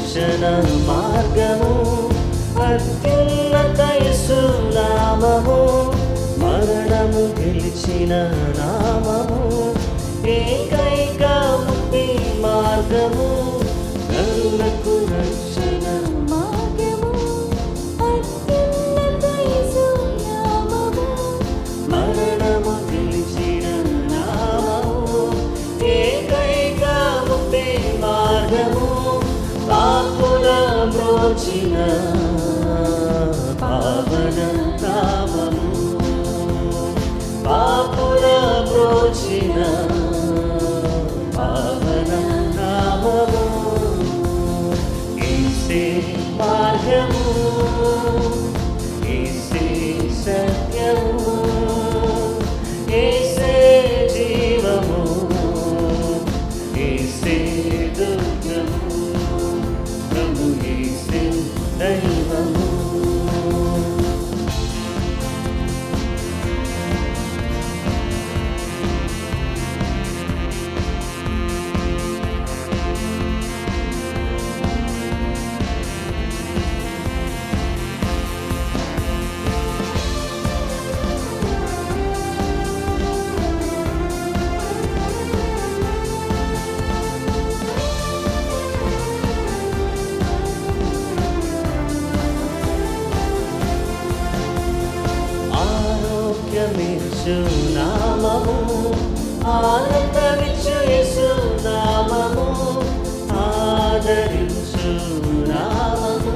రక్షణ మార్గము అత్యున్నత యేసు నామము, మరణము గెలిచిన నామము, ఏకైక ముక్తి మార్గము, నరులకు రక్షణ మార్గము అత్యున్నత యేసు నామము, మరణము గెలిచిన నామము, ఏకైక ముక్తి మార్గము, పాపుల మ్రోచిన పావన నామము, పాపుల మ్రోచిన పావన నామము, యేసే మార్గము, యేసే సత్యము, యేసే జీవము, యేసే దుర్గము, ప్రభు యేసే దైవము. ఆరోగ్యమిచ్చు నామము, ఆనందమిచ్చు యేసు నామము, ఆదరించు నామము,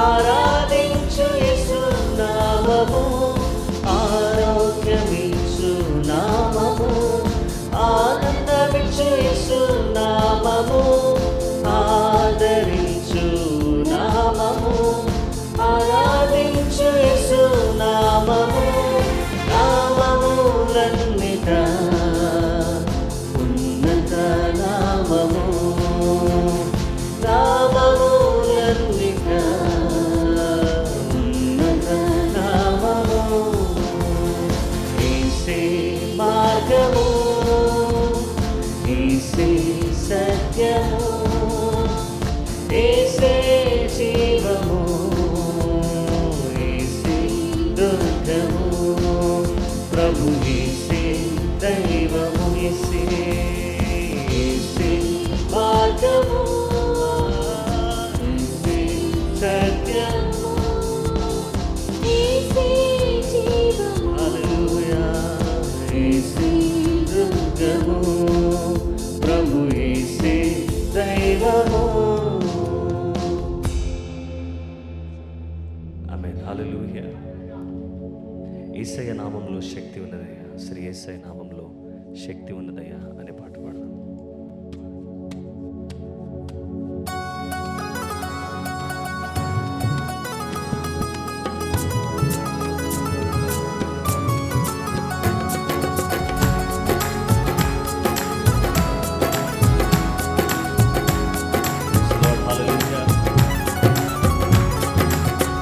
ఆరాధించు యేసు నామము, ఆరోగ్యమిచ్చు నామము, ఆనందమిచ్చు యేసు నామము, ఆదరించు నామము, ఆరాధించు యేసు నామము, నామములన్నిట ఉన్నత నామము, నామములన్నిట ఉన్నత నామము, యేసే మార్గము, యేసే సత్యము, యేసే జీవము, యేసే దుర్గము, ప్రభు యేసే దైవము, యేసే యేసే మార్గము, యేసే సత్యము, యేసే జీవము, హల్లెలూయా, యేసే దుర్గము, ప్రభు యేసే దైవము. ఆమేన్, హల్లెలూయా. యేసయ్య నామంలో శక్తి ఉన్నదయ్యా, శ్రీ యేసయ్య నామంలో శక్తి ఉన్నదయ్యా అనే పాట పాడదాం.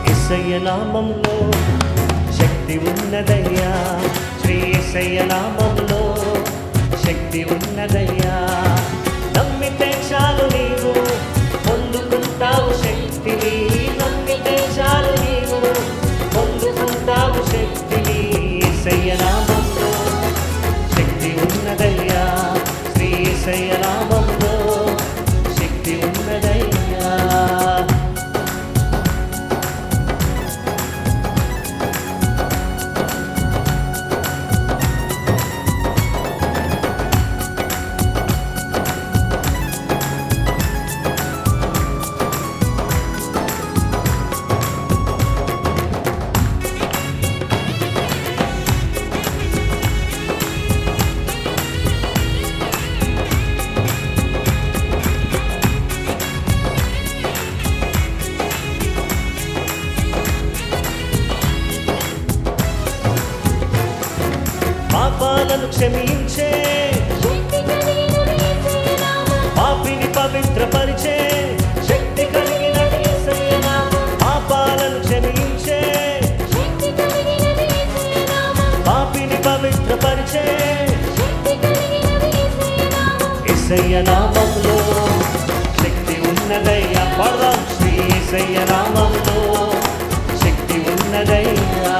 యేసయ్య నామంలో శక్తి ఉన్నదయ్యా, శ్రీ యేసయ్య నామంలో శక్తి ఉన్నదయ్యా, నమ్మితే చాలు నీవు పొందుకుంటావు శక్తిని, నమ్మితే చాలు నీవు పొందుకుంటావు శక్తిని, యేసయ్య నామంలో శక్తి ఉన్నదయ్యా, శ్రీ యేసయ్య నామంలో శక్తి ఉన్నదయ్యా. పాపాలను క్షమించే శక్తి కలిగిన యేసయ్య నామము, పాపిని పవిత్రపరిచే శక్తి కలిగిన యేసయ్య నామము, పాపాలను క్షమించే శక్తి కలిగిన యేసయ్య నామము, పాపిని పవిత్రపరిచే శక్తి కలిగిన యేసయ్య నామము, యేసయ్య నామంలో శక్తి ఉన్న ఉన్నదయ్యా. పాడదాం. శ్రీ యేసయ్య నామములో శక్తి ఉన్నదయ్యా.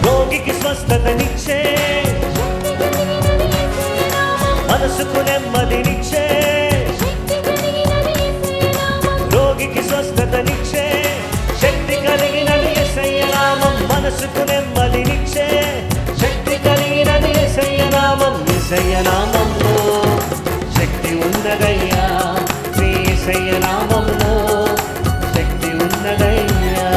రోగికి స్వస్థతనిచ్చే, మనసుకు నెమ్మదినిచ్చే, రోగికి స్వస్థతనిచ్చే, శక్తి కలిగినది యేసయ్య నామం. మనసుకు నెమ్మదినిచ్చే, శక్తి కలిగినది యేసయ్య నామం. యేసయ్య నామంలో శక్తి ఉన్నదయ్యా. శ్రీ యేసయ్య నామంలో శక్తి ఉన్నదయ్యా.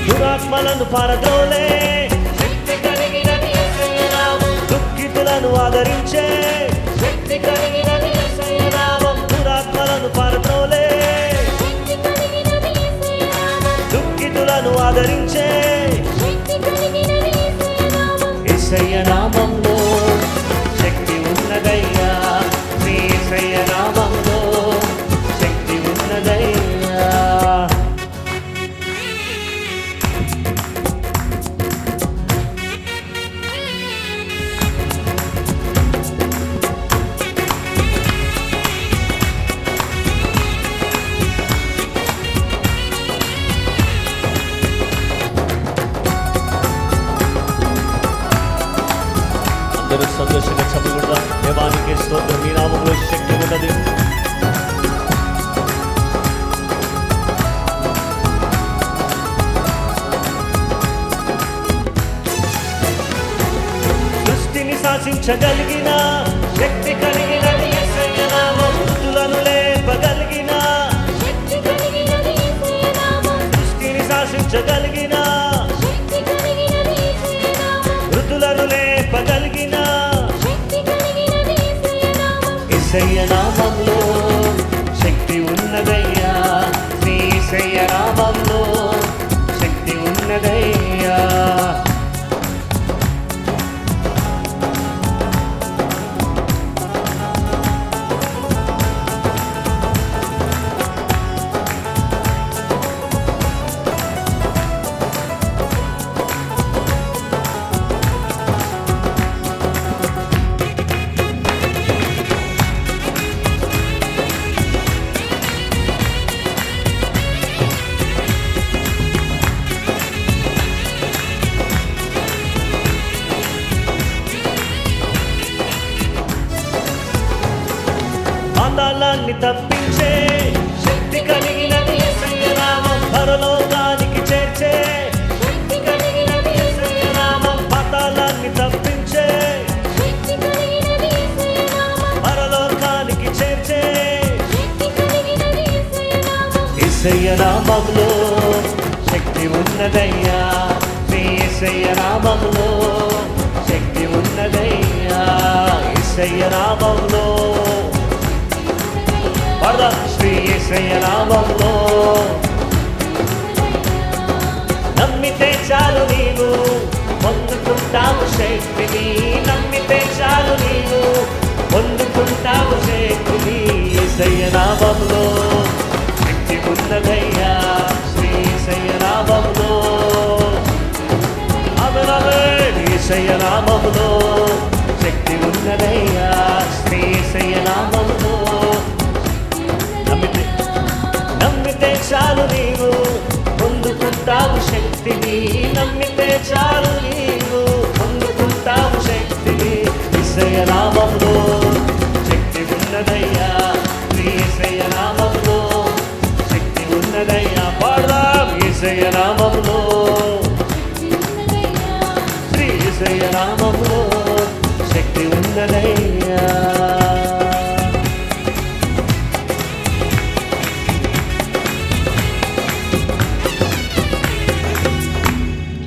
దురాత్మలను పారద్రోలే, శక్తి కలిగినది యేసయ్య నామం. దుఃఖితులను ఆదరించే, శక్తి కలిగినది యేసయ్య నామం. దురాత్మలను పారద్రోలే, దుఃఖితులను ఆదరించే, యేసయ్య నామంలో శక్తి ఉన్నదయ్యా. శ్రీ యేసయ్య నామంలో శక్తి ఉన్నదయ్యా. అందరూ సంతోషంగా చదువుకుందాం. దేవానికి స్తోత్రం. మీ నామములో శక్తి ఉన్నది. సృష్టిని శాసించగలిగిన శక్తి కలిగినది యేసయ్య నామం. మృతులను లేపగలిగిన, సృష్టిని శాసించగలిగిన, మృతులను లేపగలిగిన యేసయ్య నామంలో శక్తి ఉన్నదయ్యా. శ్రీ యేసయ్య నామంలో శక్తి ఉన్నదయ్యా. పాతాళాన్ని తప్పించే, శక్తి కలిగినది యేసయ్య నామం. పరలోకానికి చేర్చే, శక్తి కలిగినది యేసయ్య నామం. పాతాళాన్ని తప్పించే, పరలోకానికి చేర్చే, యేసయ్య నామంలో శక్తి ఉన్నదయ్యా. శ్రీ యేసయ్య నామంలో శక్తి ఉన్నదయ్యా. యేసయ్య నామంలో పాడదాం. శ్రీ యేసయ్య నామంలో నమ్మితే చాలు నీవు పొందుకుంటావు శక్తిని. నమ్మితే చాలు నీవు పొందుకుంటావు శక్తిని. యేసయ్య నామంలో శక్తి ఉన్నదయ్యా. శ్రీ యేసయ్య నామంలో ఆమేన్. యేసయ్య నామంలో శక్తి ఉన్నదయ్యా. శ్రీ యేసయ్య నామంలో నమ్మితే చాలు నీ చాలు నీవు పొందుకుంటావు శక్తిని. యేసయ్య నామములో శక్తి ఉన్నదయ్యా, యేసయ్య నామములో శక్తి ఉన్నదయ్యా. పాడదాం యేసయ్య నామములో, శ్రీ యేసయ్య నామములో శక్తి ఉన్నదయ్యా.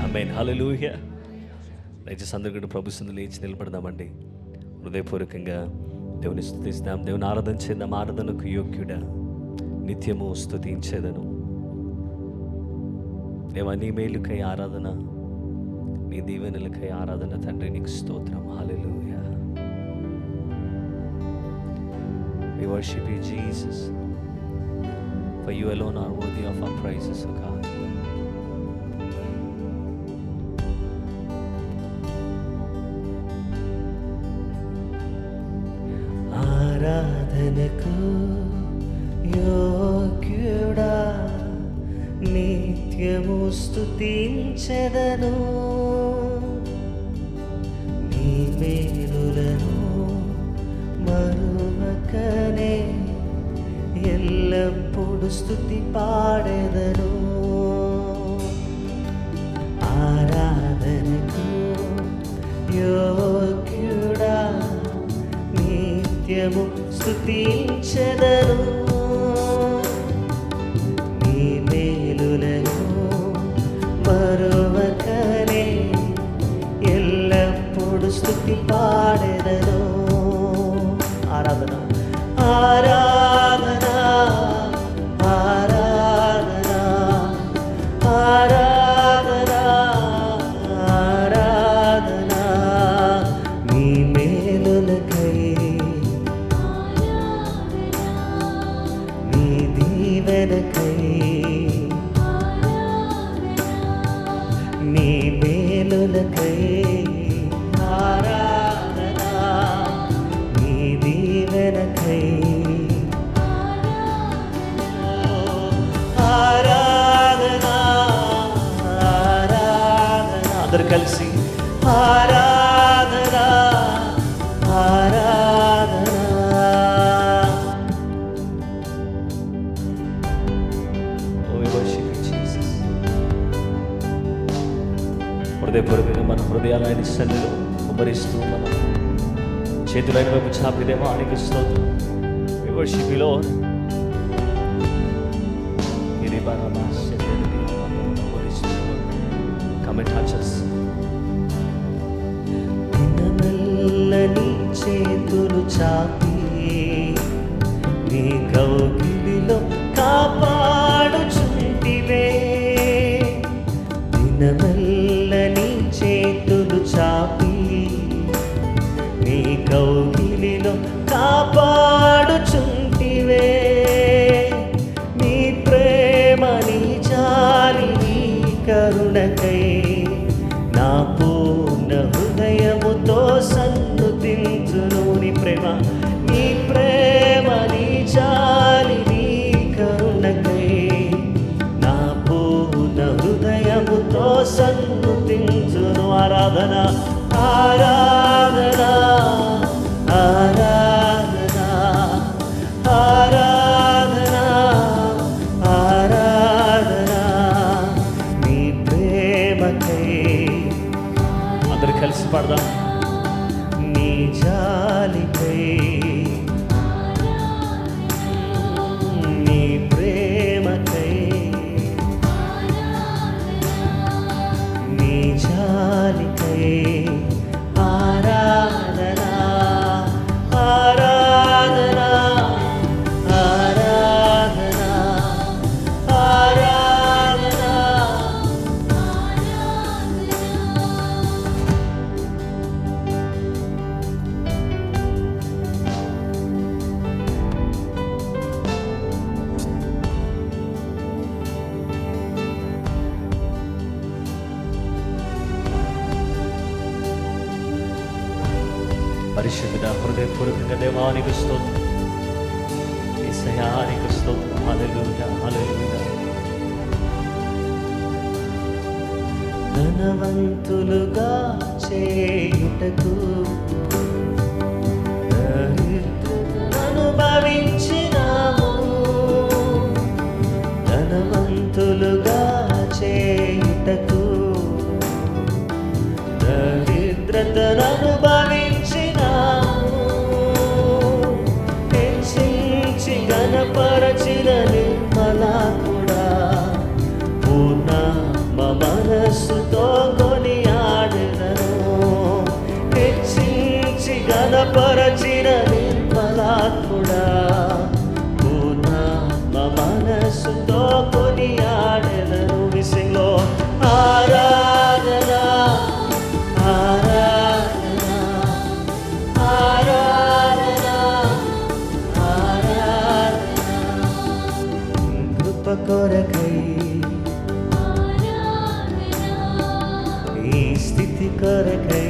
ఆమేన్, హల్లెలూయా. దయచేసి అందరూ కూడా ప్రభు సన్నిధిలో లేచి నిలబడదామండి. హృదయపూర్వకంగా దేవుని స్తుతిస్తాం, దేవుని ఆరాధన చేద్దాం. ఆరాధనకు యోగ్యుడా, నిత్యము స్తుతించేదను. దేవా, నీ మేలుకై ఆరాధన, నీ దీవెనలకై ఆరాధన తండ్రి, నీకు స్తోత్రం. హల్లెలూయా. We worship you, Jesus, for you alone are worthy of our praises, O God. ఆరాధనకు యోగ్యుడా, నిత్యము స్తుతించెదను. నీ మేలులను మరువకనే ఎల్లప్పుడు స్తుతి పాడెదను. ఆరాధనకు యోగ్యుడా, నిత్యము స్తుతించెదను. నీ మేలులను మరువకనే ఎల్లప్పుడు స్తుతి పాడెదను. ఆరాధన ఆరాధన ఆరాధన ఆరాధన ఆరాధన, నీ మేలులకై నీ దీవెనకై నీ మేలులకై ఆరాధన, నీ దీవెనకై ఆరాధన ఆరాధన. అందరు కలిసి ఆరాధన ఆరాధన. హృదయపూర్వకంగా మన హృదయాలైన సన్నిధిలో కుమరిస్తూ మన చేతులైన వైపు చాపి దేవానికి స్తోత్రం. We worship you, Lord. Come and touch us. దినమెల్లని చేతులు చాపి నీ కౌగిలిలో కాపాడుచుంటివే. దినమెల్లని చేతులు చాపి నీ కౌగిలిలో కాపాడుచుంటివే. నీ ప్రేమ, నీ జాలి, నీ కరుణకై నా పూర్ణ హృదయముతో సన్నుతించును. నీ ప్రేమ, నీ ప్రేమ, నీ జాలి, నీ కరుణకై నా పూర్ణ హృదయముతో సన్నుతించును. ఆరాధన ఆరాధన ఆరాధన ఆరాధన ఆరాధన, నీ ప్రేమకై. అందరు కలిసి పాడదాం. నీ జాలికై నీ ప్రేమకై నీ జాలికై ఆరాధన ఆరాధన ఆరాధన ఆరాధన. పరిశుద్ధ హృదయపూర్వకంగా దేవానికి స్తోత్రం, యేసయ్యానికి స్తోత్రం. హల్లెలూయా హల్లెలూయా. ధన ధనవంతులుగా చేయుటకు దరిద్రతను అనుభవించినాము. ధనవంతులుగా చేయుటకు దరిద్రతను అనుభవించినాము. హెచ్చించి ఘనపరచిన నిర్మలాత్ముడా, పూర్ణ మనస్సుతో కొనియాడెదను. హెచ్చించి ఘనపరచిన నిర్మలాత్ముడా, పూర్ణ మనస్సుతో కొనియాడెదను. విషయంలో ఆరాధన ఆరాధన ఆరాధన ఆరాధన కృప కొరకై ఈ స్థితి కొరకై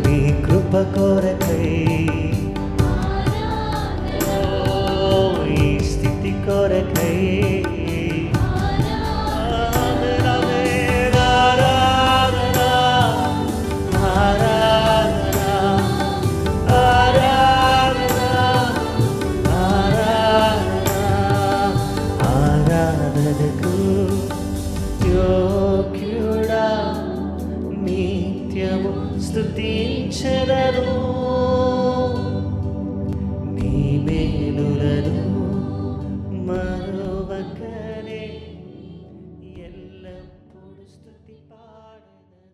నీ కృప కొరకై ఈ స్థితి కొరకై ఆరాధనకు యోగ్యుడా, నిత్యము స్తుతించెదను. నీ మేలులను మరువకనే ఎల్లప్పుడూ స్తుతి పాడెదను.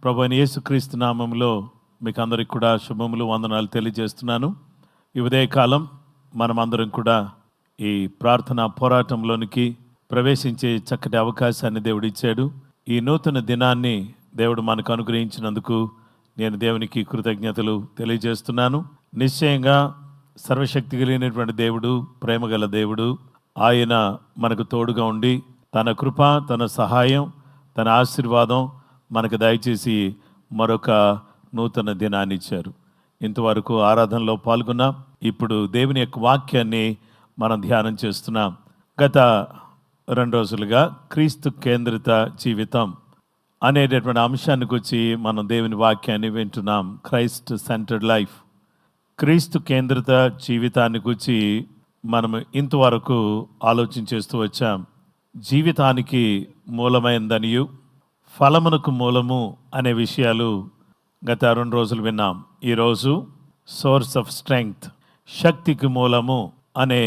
ప్రభువైన యేసుక్రీస్తు నామములో మీకు అందరికి కూడా శుభములు వందనాలు తెలియజేస్తున్నాను. ఈ ఉదయకాలం మనమందరం కూడా ఈ ప్రార్థనా పోరాటంలోనికి ప్రవేశించే చక్కటి అవకాశాన్ని దేవుడు ఇచ్చాడు. ఈ నూతన దినాన్ని దేవుడు మనకు అనుగ్రహించినందుకు నేను దేవునికి కృతజ్ఞతలు తెలియజేస్తున్నాను. నిశ్చయంగా సర్వశక్తి కలిగినటువంటి దేవుడు, ప్రేమగల దేవుడు, ఆయన మనకు తోడుగా ఉండి తన కృప, తన సహాయం, తన ఆశీర్వాదం మనకు దయచేసి మరొక నూతన దినాన్ని ఇచ్చారు. ఇంతవరకు ఆరాధనలో పాల్గొన్నాం. ఇప్పుడు దేవుని యొక్క వాక్యాన్ని మనం ధ్యానం చేస్తున్నాం. గత 2 రోజులుగా క్రీస్తు కేంద్రిత జీవితం అనేటటువంటి అంశాన్ని గురించి మనం దేవుని వాక్యాన్ని వింటున్నాం. క్రైస్ట్ సెంటర్డ్ లైఫ్, క్రీస్తు కేంద్రిత జీవితాన్ని గురించి మనం ఇంతవరకు ఆలోచన చేస్తూ వచ్చాం. జీవితానికి మూలమైనదనియు ఫలమునకు మూలము అనే విషయాలు గత 2 రోజులు విన్నాం. ఈరోజు సోర్స్ ఆఫ్ స్ట్రెంగ్త్, శక్తికి మూలము అనే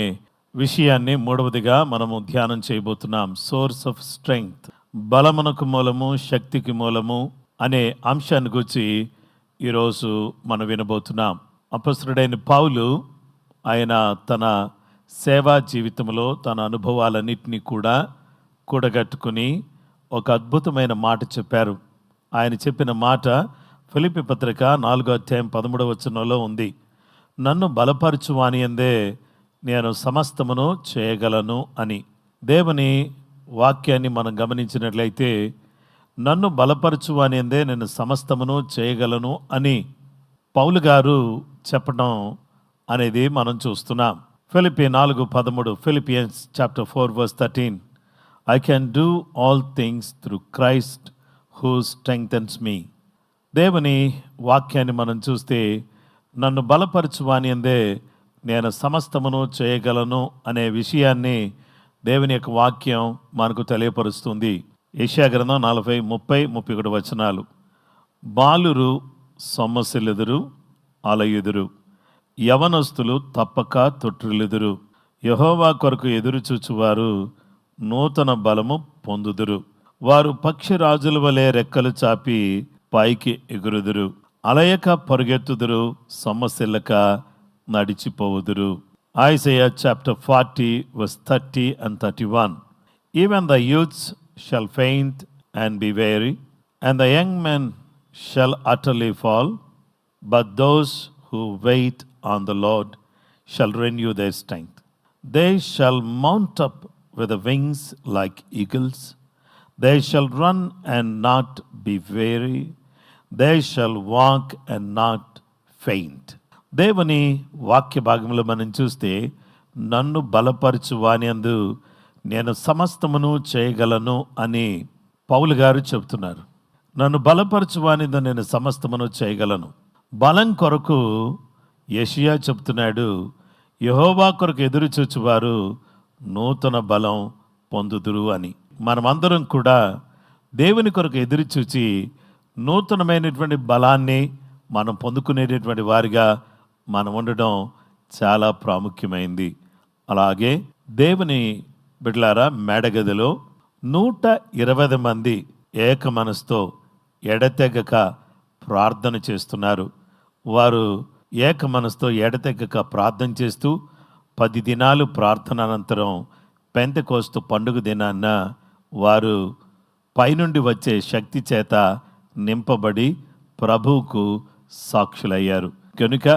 విషయాన్ని మూడవదిగా మనము ధ్యానం చేయబోతున్నాం. సోర్స్ ఆఫ్ స్ట్రెంగ్త్, బలమునకు మూలము, శక్తికి మూలము అనే అంశాన్ని గురించి ఈరోజు మనం వినబోతున్నాం. అపొస్తలుడైన పౌలు ఆయన తన సేవా జీవితంలో తన అనుభవాలన్నింటినీ కూడా కూడగట్టుకుని ఒక అద్భుతమైన మాట చెప్పారు. ఆయన చెప్పిన మాట ఫిలిప్పీ పత్రిక 4:13 ఉంది. నన్ను బలపరచువాని యందే నేను సమస్తమును చేయగలను అని. దేవుని వాక్యాన్ని మనం గమనించినట్లయితే నన్ను బలపరచువాని యందే నేను సమస్తమును చేయగలను అని పౌలు గారు చెప్పడం అనేది మనం చూస్తున్నాం. Philippi 4:13, Philippians chapter 4:13, I can do all things through Christ who strengthens me. దేవుని వాక్యాన్ని మనం చూస్తే నన్ను బలపరచువాని యందే నేను సమస్తమును చేయగలను అనే విషయాన్ని దేవుని యొక్క వాక్యం మనకు తెలియపరుస్తుంది. యెషయా గ్రంథం 40:30-31. బాలురు సొమ్మసిల్లుదురు, అలయుదురు, యవనస్తులు తప్పక తొట్టిల్లుదురు. యెహోవా కొరకు ఎదురుచూచువారు నూతన బలము పొందుదురు. వారు పక్షిరాజుల వలె రెక్కలు చాపి పైకి ఎగురుదురు. అలయక పరుగెత్తుదురు, సొమ్మసిల్లక నడిచిపోవుదురు. Isaiah chapter 40 verse 30 and 31. Even the youths shall faint and be weary, and the young men shall utterly fall, but those who wait on the Lord shall renew their strength. They shall mount up with the wings like eagles. They shall run and not be weary. They shall walk and not faint. దేవుని వాక్య భాగంలో మనం చూస్తే నన్ను బలపరచు వానియందు నేను సమస్తమును చేయగలను అని పౌలు గారు చెప్తున్నారు. నన్ను బలపరచు వానియందు నేను సమస్తమును చేయగలను. బలం కొరకు యెషయా చెప్తున్నాడు, యెహోవా కొరకు ఎదురు చూచువారు నూతన బలం పొందుదురు అని. మనమందరం కూడా దేవుని కొరకు ఎదురు చూచి నూతనమైనటువంటి బలాన్ని మనం పొందుకునేటటువంటి వారిగా మనం ఉండడం చాలా ప్రాముఖ్యమైంది. అలాగే దేవుని బిడ్డలారా, మేడగదిలో 120 మంది ఏక మనసుతో ఎడతెగక ప్రార్థన చేస్తున్నారు. వారు ఏక మనసుతో ఎడతెగక ప్రార్థన చేస్తూ 10 దినాలు ప్రార్థన అనంతరం పెంతెకోస్తు పండుగ దినాన్న వారు పైనుండి వచ్చే శక్తి చేత నింపబడి ప్రభువుకు సాక్షులయ్యారు. కనుక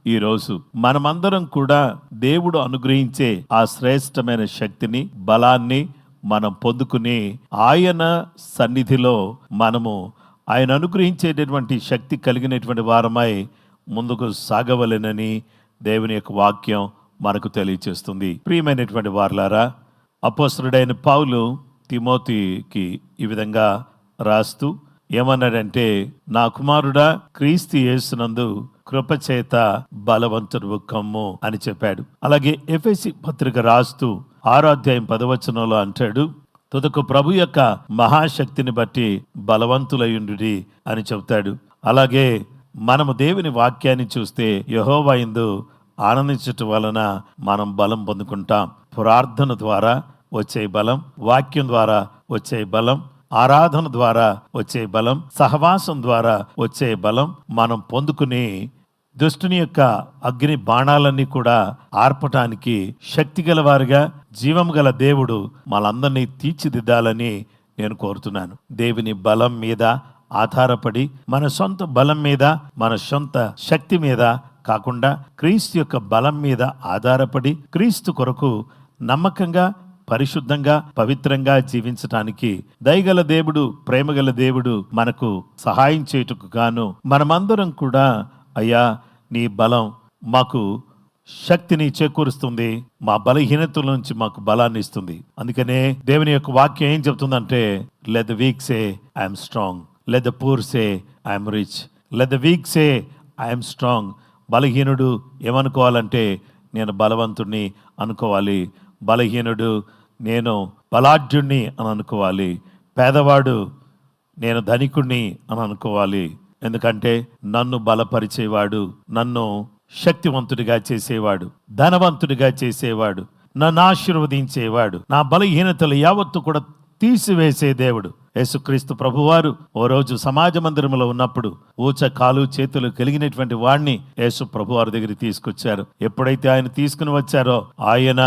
ఈరోజు మనమందరం కూడా దేవుడు అనుగ్రహించే ఆ శ్రేష్టమైన శక్తిని, బలాన్ని మనం పొందుకుని ఆయన సన్నిధిలో మనము ఆయన అనుగ్రహించేటటువంటి శక్తి కలిగినటువంటి వారమై ముందుకు సాగవలెనని దేవుని యొక్క వాక్యం మనకు తెలియచేస్తుంది. ప్రియమైనటువంటి వారలారా, అపోస్తలుడైన పౌలు తిమోతికి ఈ విధంగా రాస్తూ ఏమన్నాడంటే, నా కుమారుడా, క్రీస్తు యేసునందు కృపచేత బలవంతుడు కమ్ము అని చెప్పాడు. అలాగే ఎఫెసీ పత్రిక రాస్తూ 6వ అధ్యాయం 10వ వచనంలో అంటాడు, తుదకు ప్రభు యొక్క మహాశక్తిని బట్టి బలవంతులయుండుడి అని చెప్తాడు. అలాగే మనము దేవుని వాక్యాన్ని చూస్తే యెహోవా యందు ఆనందించటం వలన మనం బలం పొందుకుంటాం. ప్రార్థన ద్వారా వచ్చే బలం, వాక్యం ద్వారా వచ్చే బలం, ఆరాధన ద్వారా వచ్చే బలం, సహవాసం ద్వారా వచ్చే బలం మనం పొందుకుని దుష్టుని యొక్క అగ్ని బాణాలన్నీ కూడా ఆర్పటానికి శక్తి గలవారుగా జీవం గల దేవుడు మనందరినీ తీర్చిదిద్దాలని నేను కోరుతున్నాను. దేవుని బలం మీద ఆధారపడి మన సొంత బలం మీద, మన సొంత శక్తి మీద కాకుండా క్రీస్తు యొక్క బలం మీద ఆధారపడి క్రీస్తు కొరకు నమ్మకంగా, పరిశుద్ధంగా, పవిత్రంగా జీవించటానికి దయగల దేవుడు, ప్రేమగల దేవుడు మనకు సహాయం చేయుటకు గాను మనమందరం కూడా, అయ్యా నీ బలం మాకు శక్తిని చేకూరుస్తుంది, మా బలహీనతల నుంచి మాకు బలాన్ని ఇస్తుంది. అందుకనే దేవుని యొక్క వాక్యం ఏం చెప్తుందంటే, let the weak say I'm strong, let the poor say I'm rich, let the weak say I'm strong. బలహీనుడు ఏమనుకోవాలంటే, నేను బలవంతుడిని అనుకోవాలి. బలహీనుడు నేను బలాఢ్యుణ్ణి అని అనుకోవాలి. పేదవాడు నేను ధనికుణ్ణి అని అనుకోవాలి. ఎందుకంటే నన్ను బలపరిచేవాడు, నన్ను శక్తివంతుడిగా చేసేవాడు, ధనవంతుడిగా చేసేవాడు, నన్ను ఆశీర్వదించేవాడు, నా బలహీనతలు యావత్తు కూడా తీసివేసే దేవుడు యేసుక్రీస్తు ప్రభువారు ఓ రోజు సమాజ మందిరంలో ఉన్నప్పుడు ఊచ కాలు చేతులు కలిగినటువంటి వాడిని యేసు ప్రభువారి దగ్గరికి తీసుకొచ్చారు. ఎప్పుడైతే ఆయన తీసుకుని వచ్చారో ఆయన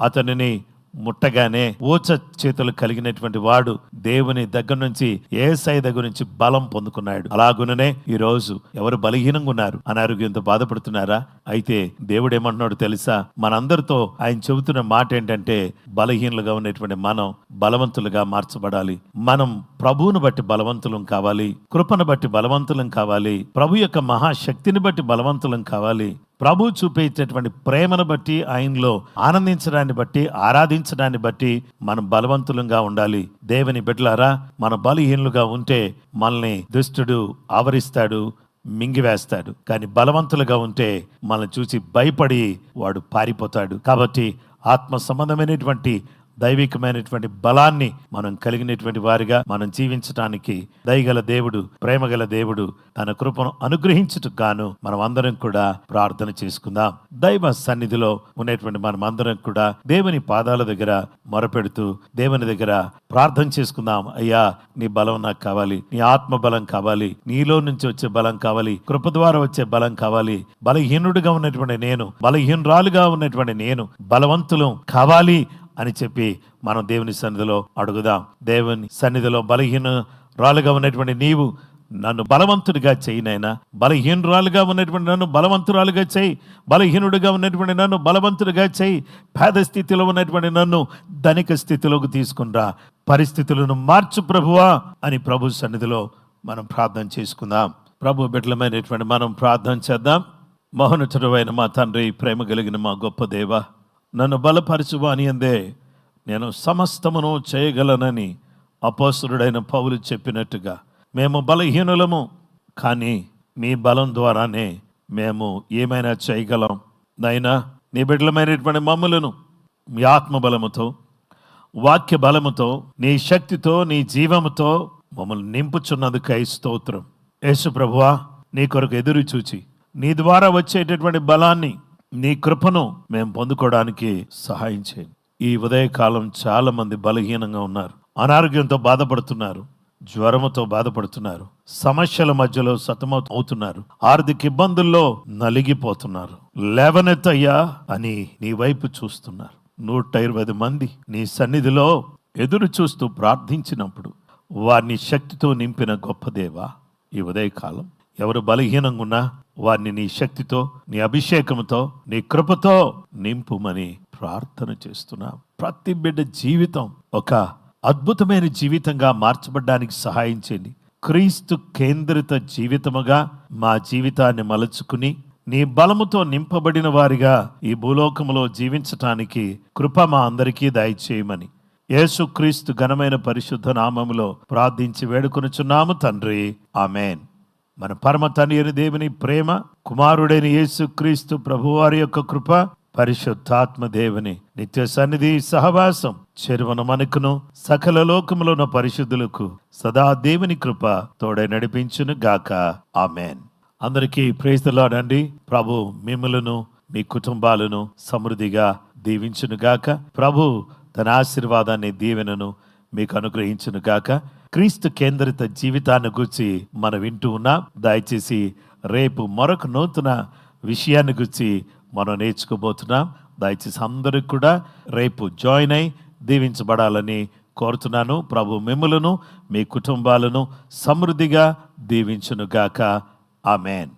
అతనిని ముట్టగానే ఊచ చేతులు కలిగినటువంటి వాడు దేవుని దగ్గర నుంచి, యేసయ్య దగ్గర నుంచి బలం పొందుకున్నాడు. అలాగుననే ఈ రోజు ఎవరు బలహీనంగా ఉన్నారు, అనారోగ్యంతో బాధపడుతున్నారా? అయితే దేవుడు ఏమంటున్నాడు తెలుసా? మనందరితో ఆయన చెబుతున్న మాట ఏంటంటే, బలహీనులుగా ఉన్నటువంటి మనం బలవంతులుగా మార్చబడాలి. మనం ప్రభువును బట్టి బలవంతులం కావాలి, కృపను బట్టి బలవంతులం కావాలి, ప్రభు యొక్క మహాశక్తిని బట్టి బలవంతులం కావాలి. ప్రభు చూపేటటువంటి ప్రేమను బట్టి, ఆయనలో ఆనందించడాన్ని బట్టి, ఆరాధించడాన్ని బట్టి మనం బలవంతులంగా ఉండాలి. దేవుని బిడ్డలారా, మన బలహీనులుగా ఉంటే మనల్ని దుష్టుడు ఆవరిస్తాడు, మింగివేస్తాడు. కానీ బలవంతులుగా ఉంటే మనల్ని చూసి భయపడి వాడు పారిపోతాడు. కాబట్టి ఆత్మ సంబంధమైనటువంటి దైవికమైనటువంటి బలాన్ని మనం కలిగినటువంటి వారిగా మనం జీవించడానికి దయగల దేవుడు, ప్రేమగల దేవుడు తన కృపను అనుగ్రహించుటకు గాను మనం అందరం కూడా ప్రార్థన చేసుకుందాం. దైవ సన్నిధిలో ఉన్నటువంటి మనం అందరం కూడా దేవుని పాదాల దగ్గర మొరపెడుతూ దేవుని దగ్గర ప్రార్థన చేసుకుందాం. అయ్యా, నీ బలం నాకు కావాలి, నీ ఆత్మ బలం కావాలి, నీలో నుంచి వచ్చే బలం కావాలి, కృప ద్వారా వచ్చే బలం కావాలి. బలహీనుడిగా ఉన్నటువంటి నేను, బలహీనురాలుగా ఉన్నటువంటి నేను బలవంతులం కావాలి అని చెప్పి మనం దేవుని సన్నిధిలో అడుగుదాం. దేవుని సన్నిధిలో బలహీనరాలుగా ఉన్నటువంటి నీవు నన్ను బలవంతుడిగా చేయి నాయనా, బలహీనురాలుగా ఉన్నటువంటి నన్ను బలవంతురాలుగా చేయి, బలహీనుడిగా ఉన్నటువంటి నన్ను బలవంతుడిగా చేయి, పేద స్థితిలో ఉన్నటువంటి నన్ను ధనిక స్థితిలోకి తీసుకునిరా, పరిస్థితులను మార్చు ప్రభువా అని ప్రభు సన్నిధిలో మనం ప్రార్థన చేసుకుందాం. ప్రభు బిడ్డలమైనటువంటి మనం ప్రార్థన చేద్దాం. మహోన్నతుడైన మా తండ్రి, ప్రేమ కలిగిన మా గొప్ప దేవ, నన్ను బలపరచువా అని అందే నేను సమస్తమును చేయగలనని అపోస్తలుడైన పౌలు చెప్పినట్టుగా మేము బలహీనులము, కానీ మీ బలం ద్వారానే మేము ఏమైనా చేయగలం. నైనా నీ బిడ్డలమైనటువంటి మమ్ములను మీ ఆత్మబలముతో, వాక్య బలముతో, నీ శక్తితో, నీ జీవముతో మమ్మల్ని నింపుచున్నందుకై స్తోత్రం. యేసు ప్రభువా, నీ కొరకు ఎదురు చూచి నీ ద్వారా వచ్చేటటువంటి బలాన్ని, నీ కృపను మేము పొందుకోవడానికి సహాయం చేయండి. ఈ ఉదయకాలం చాలా మంది బలహీనంగా ఉన్నారు, అనారోగ్యంతో బాధపడుతున్నారు, జ్వరముతో బాధపడుతున్నారు, సమస్యల మధ్యలో సతమవుతున్నారు, ఆర్థిక ఇబ్బందుల్లో నలిగిపోతున్నారు. లేవనెత్తయ్యా అని నీ వైపు చూస్తున్నారు. 120 మంది నీ సన్నిధిలో ఎదురు చూస్తూ ప్రార్థించినప్పుడు వారిని శక్తితో నింపిన గొప్ప దేవా, ఈ ఉదయకాలం ఎవరు బలహీనంగా ఉన్నా వారిని నీ శక్తితో, నీ అభిషేకంతో, నీ కృపతో నింపుమని ప్రార్థన చేస్తున్నాం. ప్రతి బిడ్డ జీవితం ఒక అద్భుతమైన జీవితంగా మార్చబడ్డానికి సహాయం చేయండి. క్రీస్తు కేంద్రిత జీవితముగా మా జీవితాన్ని మలుచుకుని నీ బలముతో నింపబడిన వారిగా ఈ భూలోకములో జీవించటానికి కృప మా అందరికీ దయచేయమని యేసుక్రీస్తు ఘనమైన పరిశుద్ధ నామములో ప్రార్థించి వేడుకొనుచున్నాము తండ్రి, ఆమెన్. మన పరమ తండ్రి అయిన దేవుని ప్రేమ, కుమారుడైన యేసుక్రీస్తు ప్రభువారి యొక్క కృప, పరిశుద్ధాత్మ దేవుని నిత్య సన్నిధి సహవాసం చెరువన మనకును సకల లోకములో ఉన్న పరిశుద్ధులకు సదా దేవుని కృప తోడై నడిపించును గాక, ఆమెన్. అందరికీ ప్రైజ్ ది లార్డ్ అండి. ప్రభు మిమ్మలను మీ కుటుంబాలను సమృద్ధిగా దీవించును గాక. ప్రభు తన ఆశీర్వాదాన్ని, దీవెనను మీకు అనుగ్రహించును గాక. క్రీస్తు కేంద్రిత జీవితాన్ని గురించి మనం వింటూ ఉన్నాం. దయచేసి రేపు మరొక నూతన విషయాన్ని గురించి మనం నేర్చుకోబోతున్నాం. దయచేసి అందరికి కూడా రేపు జాయిన్ అయి దీవించబడాలని కోరుతున్నాను. ప్రభు మిమ్ములను మీ కుటుంబాలను సమృద్ధిగా దీవించును గాక, ఆమెన్.